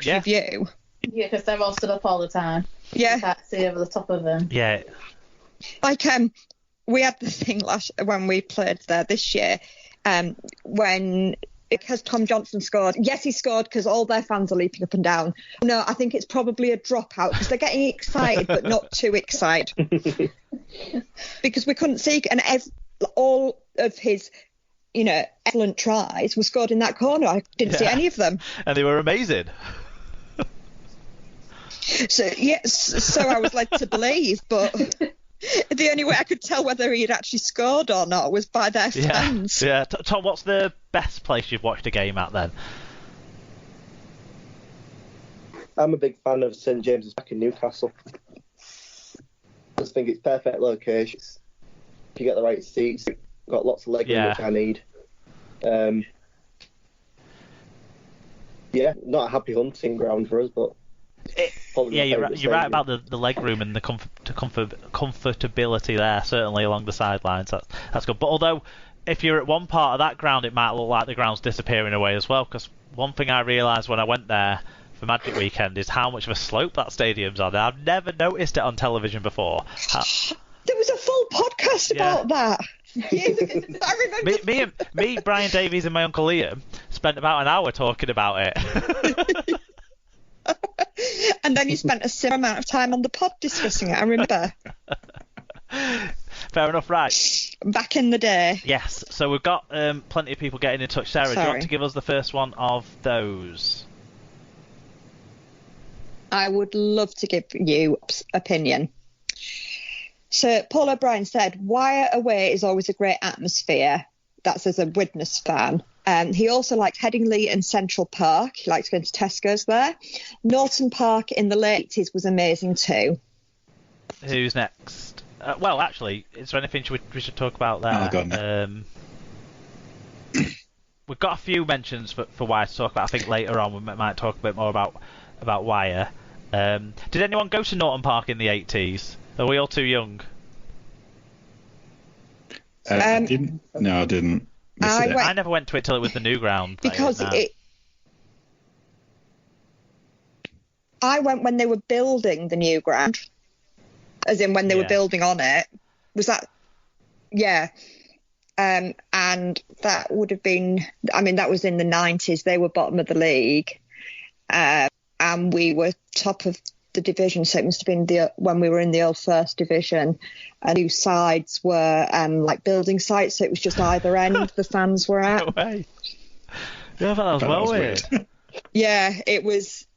country view. Yeah, because they're all stood up all the time. Yeah. You can't see over the top of them. Yeah. Like, we had the thing when we played there this year, when, because Tom Johnson scored. Yes, he scored because all their fans are leaping up and down. No, I think it's probably a dropout because they're getting excited, but not too excited. Because we couldn't see, and all of his, excellent tries were scored in that corner. I didn't see any of them. And they were amazing. So, so I was led to believe, but the only way I could tell whether he had actually scored or not was by their fans. Yeah. Tom, what's the best place you've watched a game at then? I'm a big fan of St James's Park in Newcastle. I just think it's perfect location. If you get the right seats, got lots of leg room, which I need. Not a happy hunting ground for us, but you're right about the leg room and the comfortability there, certainly along the sidelines. That's good. But although, if you're at one part of that ground, it might look like the ground's disappearing away as well, because one thing I realised when I went there for Magic Weekend is how much of a slope that stadium's on. I've never noticed it on television before. There was a full podcast about that. I remember. Me, Brian Davies, and my uncle Liam spent about an hour talking about it. And then you spent a similar amount of time on the pod discussing it, I remember. Fair enough, right. Back in the day. Yes, so we've got plenty of people getting in touch. Sarah, do you want to give us the first one of those? I would love to give you opinion. So Paul O'Brien said, Wire away is always a great atmosphere. That's as a Widnes fan. He also liked Headingley and Central Park. He likes going to Tesco's there. Norton Park in the late 80s was amazing too. Who's next? Well, actually, is there anything we should talk about there? We've got a few mentions for Wire to talk about. I think later on we might talk a bit more about Wire. Did anyone go to Norton Park in the 80s? Are we all too young? I didn't. No, I didn't. I never went to it till it was the new ground. Because I went when they were building the new ground, as in when they were building on it. Was that? Yeah. And that would have been. I mean, that was in the 90s. They were bottom of the league, and we were top of the division, so it must have been when we were in the old first division, and two sides were like building sites, so it was just either end the fans were at. No way. Yeah, I thought that was weird. Yeah, it was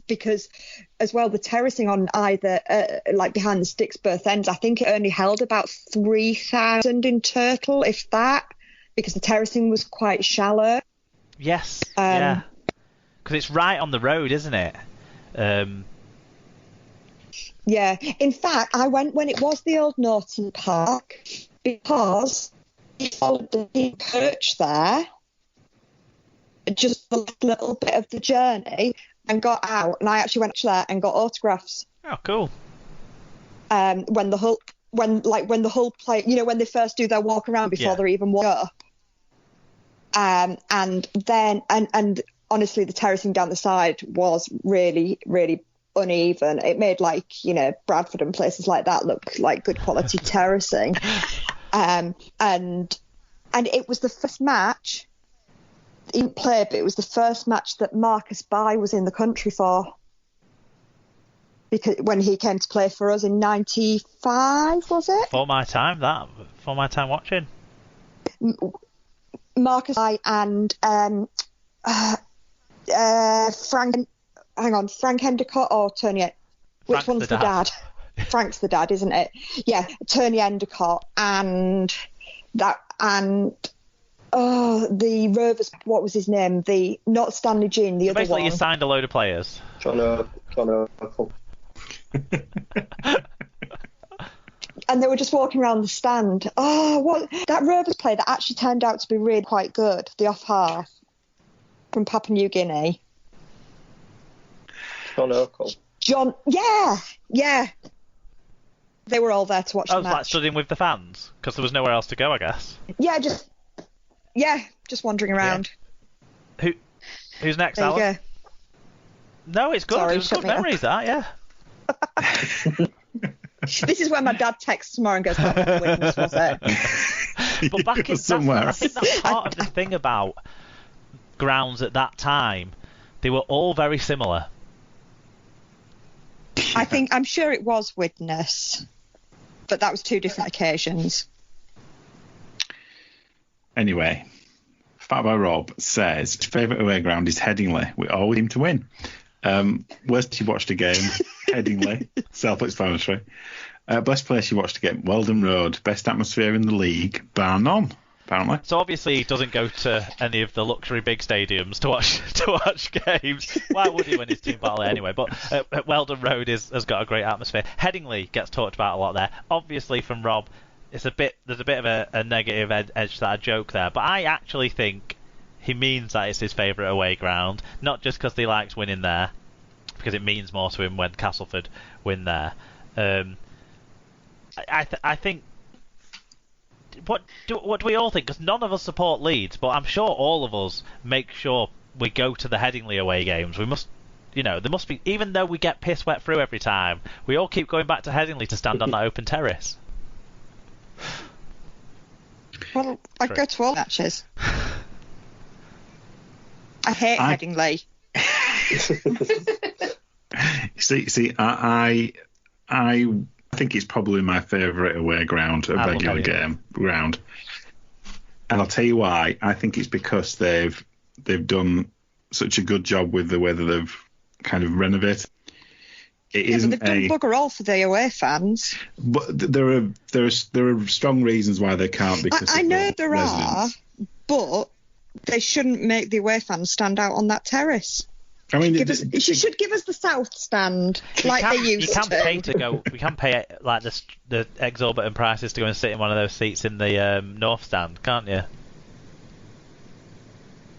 because as well the terracing on either like behind the sticks both ends, I think it only held about 3,000 in total, if that, because the terracing was quite shallow. Yes. Yeah, because it's right on the road, isn't it? Yeah, in fact, I went when it was the old Norton Park because we followed the team perch there, just the little bit of the journey, and got out. And I actually went there and got autographs. Oh, cool. When the Hull play, when they first do their walk around before they're even walk up, and then honestly, the terracing down the side was really, really uneven. It made Bradford and places like that look like good quality terracing. And it was the first match he played, but it was the first match that Marcus Bai was in the country for. Because when he came to play for us in '95, was it? For my time watching. Marcus Bai and Frank Endicott or Tony? Which one's the dad? Frank's the dad, isn't it? Yeah, Tony Endicott and the Rovers. What was his name? Not Stanley Jean, the other one. Basically, you signed a load of players. John O'Connell. And they were just walking around the stand. Oh, what that Rovers player that actually turned out to be really quite good. The off half from Papua New Guinea. John O'Connell. Yeah. They were all there to watch the match. Like studying with the fans because there was nowhere else to go, I guess. Yeah, just wandering around. Yeah. Who's next, there Alan? You go. No, it's good. Sorry, it was shut good me up. memories, that, yeah. This is when my dad texts tomorrow and goes, "That was witness, was it?" But back in somewhere. I think that's part of the thing about grounds at that time. They were all very similar. I'm sure it was Widnes, but that was 2 different occasions. Anyway, Fat by Rob says his favourite away ground is Headingley. We always seem to win. Worst you watched a game, Headingley, self-explanatory. Best place you watched a game, Weldon Road. Best atmosphere in the league, bar none, apparently. So obviously he doesn't go to any of the luxury big stadiums to watch games. Why would he when his team battle anyway? But Weldon Road has got a great atmosphere. Headingley gets talked about a lot there. Obviously from Rob, there's a bit of a negative edge to that joke there. But I actually think he means that it's his favourite away ground, not just because he likes winning there, because it means more to him when Castleford win there. I think. What do we all think? Because none of us support Leeds, but I'm sure all of us make sure we go to the Headingley away games. We must, there must be, even though we get piss wet through every time, we all keep going back to Headingley to stand on that open terrace. Well, I go to all matches. I hate Headingley. See, I think it's probably my favourite away ground, a regular game ground, and I'll tell you why. I think it's because they've done such a good job with the way that they've kind of renovated. But they've done bugger all for the away fans. But there are strong reasons why they can't. Because I know there are, but they shouldn't make the away fans stand out on that terrace. I mean, you should give us the south stand like they used to. We can pay like the exorbitant prices to go and sit in one of those seats in the north stand, can't you?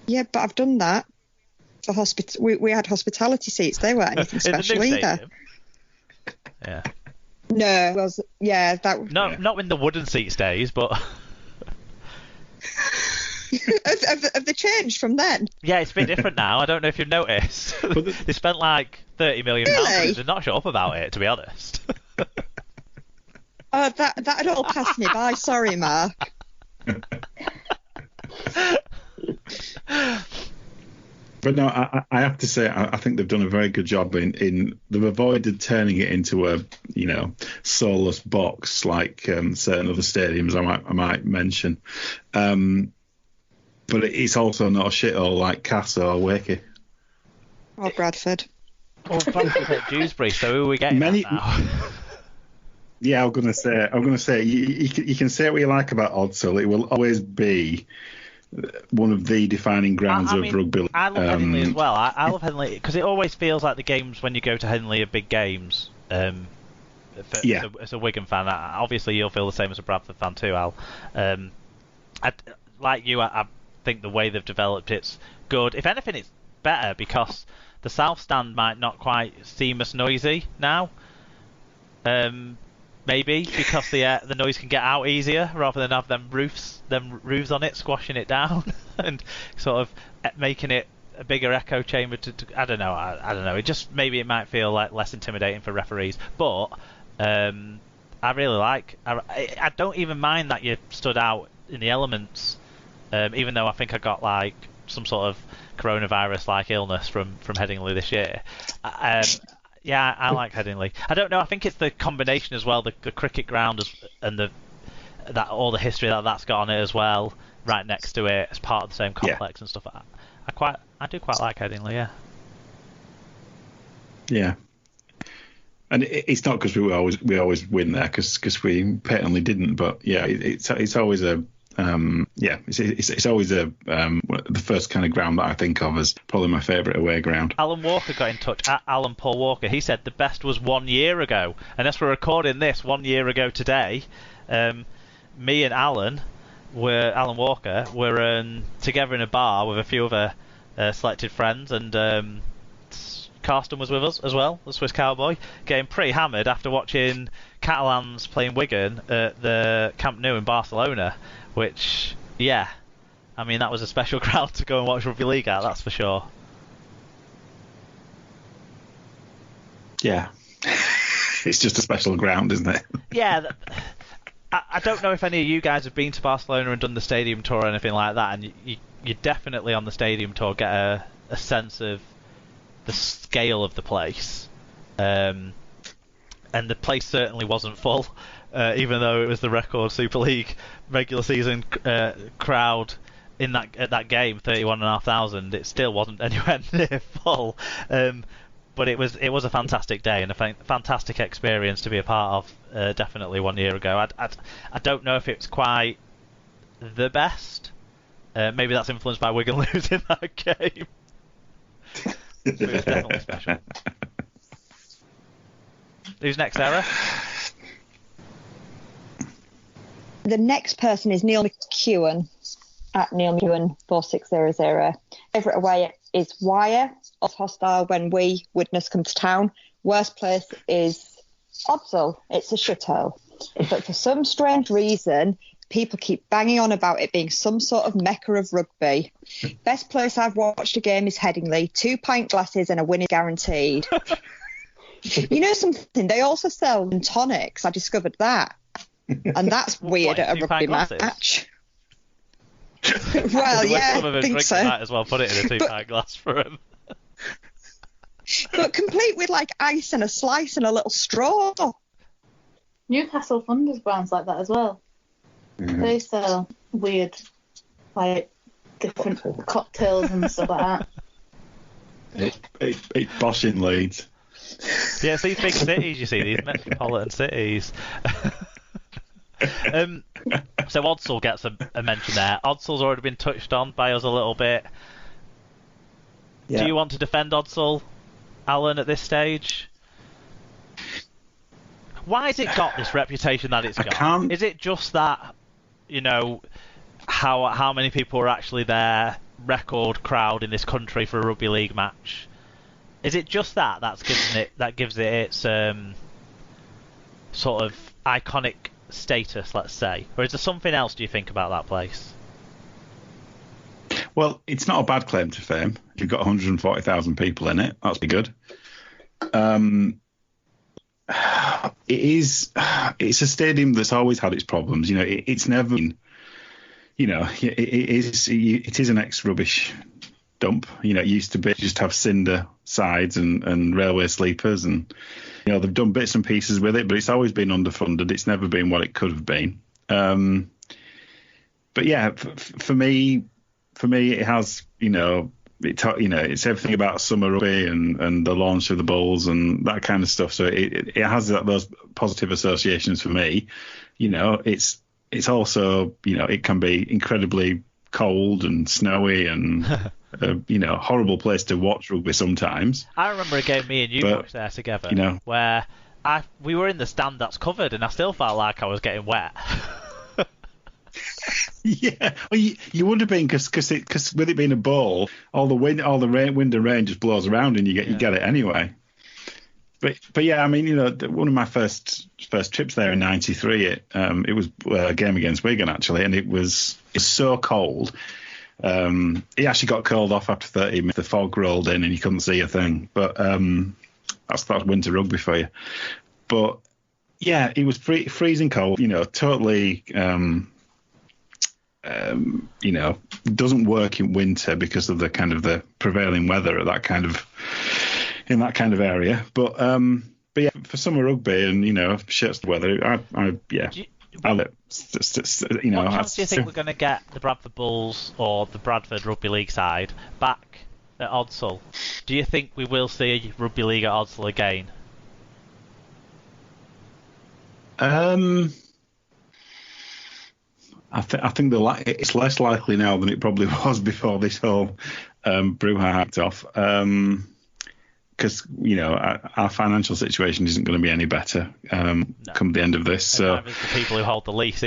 Yeah, but I've done that for we had hospitality seats. They weren't anything special either. Yeah. No, it was not in the wooden seats days, but. Have they changed from then? Yeah, it's a bit different now. I don't know if you've noticed. They spent like £30 million and they're not shut up about it, to be honest. That had all passed me by. Sorry, Mark. But no, I have to say, I think they've done a very good job in they've avoided turning it into a soulless box like certain other stadiums I might mention. But it's also not a shithole like Castle or Wakey. Or Bradford. Well, Bradford at Dewsbury, so who are we getting now? Yeah, I'm gonna say you can say what you like about Odsal. It will always be one of the defining grounds of rugby. I love Headingley as well. I love Headingley because it always feels like the games when you go to Headingley are big games. As a Wigan fan, obviously you'll feel the same as a Bradford fan too, Al. Like you, I think the way they've developed it's good. If anything, it's better because the south stand might not quite seem as noisy now. Maybe because the noise can get out easier rather than have them roofs on it squashing it down and sort of making it a bigger echo chamber to I don't know. It might feel like less intimidating for referees, but I really like. I don't even mind that you stood out in the elements. Even though I think I got like some sort of coronavirus-like illness from Headingley this year. Yeah, I like Headingley. I don't know. I think it's the combination as well, the cricket ground and all the history that's got on it as well, right next to it as part of the same complex and stuff like that. I do quite like Headingley. Yeah. Yeah. And it's not because we always win there because we patently didn't, but yeah, it's always a. It's always the first kind of ground that I think of as probably my favourite away ground. Alan Walker got in touch at Alan Paul Walker. He said the best was 1 year ago, and as we're recording this 1 year ago today, me and Alan Walker were together in a bar with a few other selected friends, and Carsten was with us as well, the Swiss Cowboy, getting pretty hammered after watching Catalans playing Wigan at the Camp Nou in Barcelona. Which, yeah, I mean, that was a special ground to go and watch rugby league at, that's for sure. Yeah. It's just a special ground, isn't it? Yeah. I don't know if any of you guys have been to Barcelona and done the stadium tour or anything like that, and you definitely on the stadium tour get a sense of the scale of the place. And the place certainly wasn't full, even though it was the record Super League regular season crowd at that game, 31,500. It still wasn't anywhere near full. But it was a fantastic day and a fantastic experience to be a part of. Definitely 1 year ago. I don't know if it's quite the best. Maybe that's influenced by Wigan losing that game. But it was definitely special. Who's next, Sarah? The next person is Neil McEwen at Neil McEwen 4600. Favourite away is Wire. Of hostile when we, Widnes, come to town. Worst place is Odsal. It's a shithole. But for some strange reason, people keep banging on about it being some sort of mecca of rugby. Best place I've watched a game is Headingley. 2 pint glasses and a win is guaranteed. You know something? They also sell tonics. I discovered that. And that's weird at a rugby match. Well, yeah, I think so. Might as well put it in a 2 pint glass for him. But complete with like ice and a slice and a little straw. Newcastle Thunder's brands like that as well. Mm-hmm. They sell weird, like, different cocktails and stuff like that. It's posh in Leeds. Yeah, it's these big cities, you see, these metropolitan cities. So Odsal gets a mention there. Odsal's already been touched on by us a little bit. Yeah. Do you want to defend Odsal, Alan, at this stage? Why has it got this reputation that it's got? Is it just that, you know, how many people are actually there, record crowd in this country for a rugby league match? Is it just that gives it its sort of iconic status, let's say? Or is there something else, do you think, about that place? Well, it's not a bad claim to fame. You've got 140,000 people in it. That's pretty good. It's a stadium that's always had its problems. You know, it's never been, you know, it is an ex-rubbish dump. You know, it used to be just have cinder sides and railway sleepers, and, you know, they've done bits and pieces with it, but it's always been underfunded. It's never been what it could have been. But yeah, for me, it has, you know, it's everything about summer rugby and the launch of the Bulls and that kind of stuff. So it has those positive associations for me. You know, it's also, you know, it can be incredibly cold and snowy and you know, horrible place to watch rugby sometimes. I remember a game me and you watched there together, you know, where we were in the stand that's covered, and I still felt like I was getting wet. Yeah, well, you would have been because with it being a bowl, all the wind and rain just blows around, and you get it anyway. But yeah, I mean, you know, one of my first trips there in '93, it was a game against Wigan actually, and it's so cold. It actually got called off after 30 minutes. The fog rolled in and you couldn't see a thing. But that's winter rugby for you. But yeah, it was freezing cold. You know, totally. You know, doesn't work in winter because of the kind of the prevailing weather at in that kind of area. But yeah, for summer rugby and, you know, shirts the weather, what chance do you think we're going to get the Bradford Bulls or the Bradford Rugby League side back at Odsal? Do you think we will see rugby league at Odsal again? I think it's less likely now than it probably was before this whole brouhaha hacked off. Because, you know, our financial situation isn't going to be any better come the end of this. So the people who hold the lease.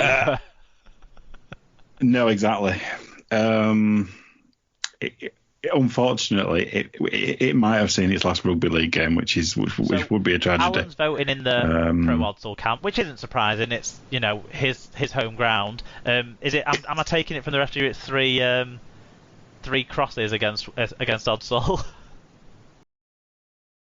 No, exactly. Unfortunately, it might have seen its last rugby league game, which would be a tragedy. Alan's voting in the pro Odsal camp, which isn't surprising. It's, you know, his home ground. Is it? Am I taking it from the rest of you? It's three crosses against Odsal.